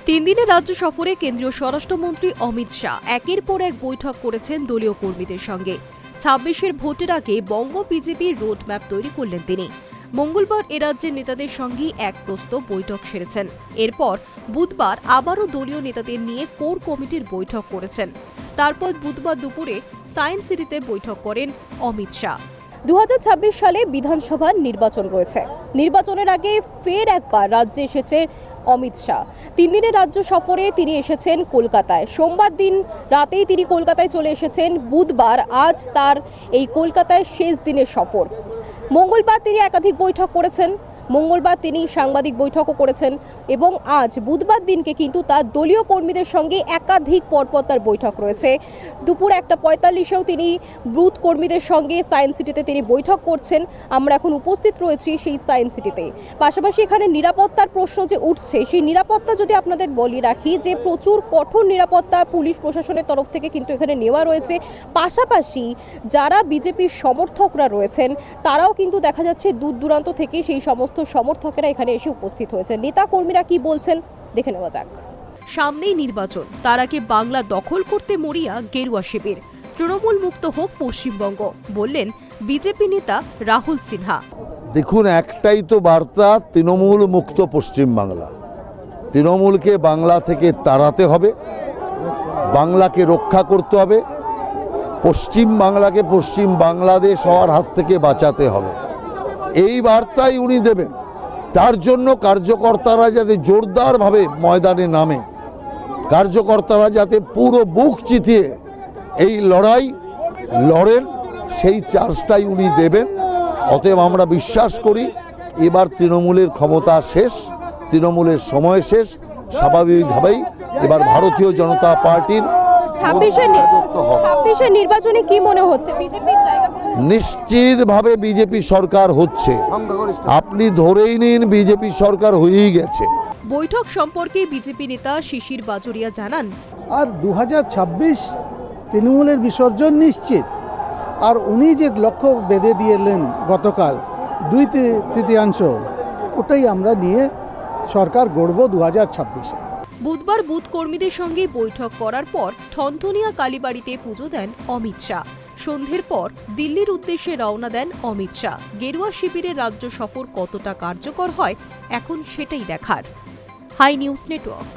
3 দিনের রাজ্য সফরে কেন্দ্রীয় স্বরাষ্ট্রমন্ত্রী অমিত শাহ একের পর এক বৈঠক করেছেন দলীয় কর্মীদের সঙ্গে। 26-এর ভোটের আগে বঙ্গ বিজেপির রোড ম্যাপ তৈরি করলেন তিনি। মঙ্গলবার এ রাজ্যের নেতাদের সঙ্গে এক প্রস্তুত বৈঠক সেরেছেন। এরপর বুধবার আবারও দলীয় নেতাদের নিয়ে কোর কমিটির বৈঠক করেছেন। তারপর বুধবার দুপুরে সায়েন্স সিটিতে বৈঠক করেন অমিত শাহ। 2026 সালে বিধানসভার নির্বাচন রয়েছে। নির্বাচনের আগে ফের একবার রাজ্যে এসেছে অমিত শাহ। 3 দিনের রাজ্য সফরে তিনি এসেছেন কলকাতায়। সোমবার দিন রাতেই তিনি কলকাতায় চলে এসেছেন। বুধবার আজ তার এই কলকাতায় শেষ দিনের সফর। মঙ্গলবার তিনি একাধিক বৈঠক করেছেন। মঙ্গলবার তিনি সাংবাদিক বৈঠকও করেছেন এবং আজ বুধবার দিনকে কিন্তু তার দলীয় কর্মীদের সঙ্গে একাধিক পরপর তার বৈঠক রয়েছে। দুপুর 1:45-এও তিনি বুথ কর্মীদের সঙ্গে সায়েন্স সিটিতে তিনি বৈঠক করছেন। আমরা এখন উপস্থিত রয়েছি সেই সায়েন্স সিটিতে। পাশাপাশি এখানে নিরাপত্তার প্রশ্ন যে উঠছে, সেই নিরাপত্তা যদি আপনাদের বলি রাখি যে প্রচুর কঠোর নিরাপত্তা পুলিশ প্রশাসনের তরফ থেকে কিন্তু এখানে নেওয়া রয়েছে। পাশাপাশি যারা বিজেপির সমর্থকরা রয়েছেন তারাও কিন্তু দেখা যাচ্ছে দূর দূরান্ত থেকে সেই সমস্ত সমর্থকেরা এখানে এসে উপস্থিত হয়েছে। নেতা কর্মীরা কি বলছেন দেখে নেওয়া যাক। সামনেই নির্বাচন, তার আগে বাংলা দখল করতে মরিয়া গেরুয়া শিবির। তৃণমূল মুক্ত হোক পশ্চিমবঙ্গ, বললেন বিজেপি নেতা রাহুল সিনহা। দেখুন, একটাই তো বার্তা, তৃণমূল মুক্ত পশ্চিমবাংলা। তৃণমূলকে বাংলা থেকে তাড়াতে হবে, বাংলাকে রক্ষা করতে হবে, পশ্চিম বাংলাকে পশ্চিম বাংলাদেশ হওয়ার হাত থেকে বাঁচাতে হবে। এই বার্তাই উনি দেবেন। তার জন্য কার্যকর্তারা যাতে জোরদারভাবে ময়দানে নামে, কার্যকর্তারা যাতে পুরো বুক চিতিয়ে এই লড়াই লড়েন, সেই চার্জটাই উনি দেবেন। অতএব আমরা বিশ্বাস করি এবার তৃণমূলের ক্ষমতা শেষ, তৃণমূলের সময় শেষ। স্বাভাবিকভাবেই এবার ভারতীয় জনতা পার্টির 26-এর নির্বাচনে কি মনে হচ্ছে বিজেপির জায়গা? নিশ্চিতভাবে বিজেপি সরকার হচ্ছে। আপনি ধরেই নিন বিজেপি সরকার হয়েই গেছে। বৈঠক সম্পর্কে বিজেপি নেতা শিশির বাজোরিয়া জানান, আর 2026 তৃণমূলের বিসর্জন নিশ্চিত। আর উনি যে লক্ষ্য বেঁধে দিয়েলেন গতকাল 2/3 ওটাই আমরা নিয়ে সরকার গড়ব 2026-এ। বুধবার বুথ কর্মীদের সঙ্গে বৈঠক করার পর ঠনঠনিয়া কালীবাড়িতে পুজো দেন অমিত শাহ। সন্ধ্যের পর দিল্লির উদ্দেশ্যে রওনা দেন অমিত শাহ। গেরুয়া শিবিরের রাজ্য সফর কতটা কার্যকর হয় এখন সেটাই দেখার। High News network.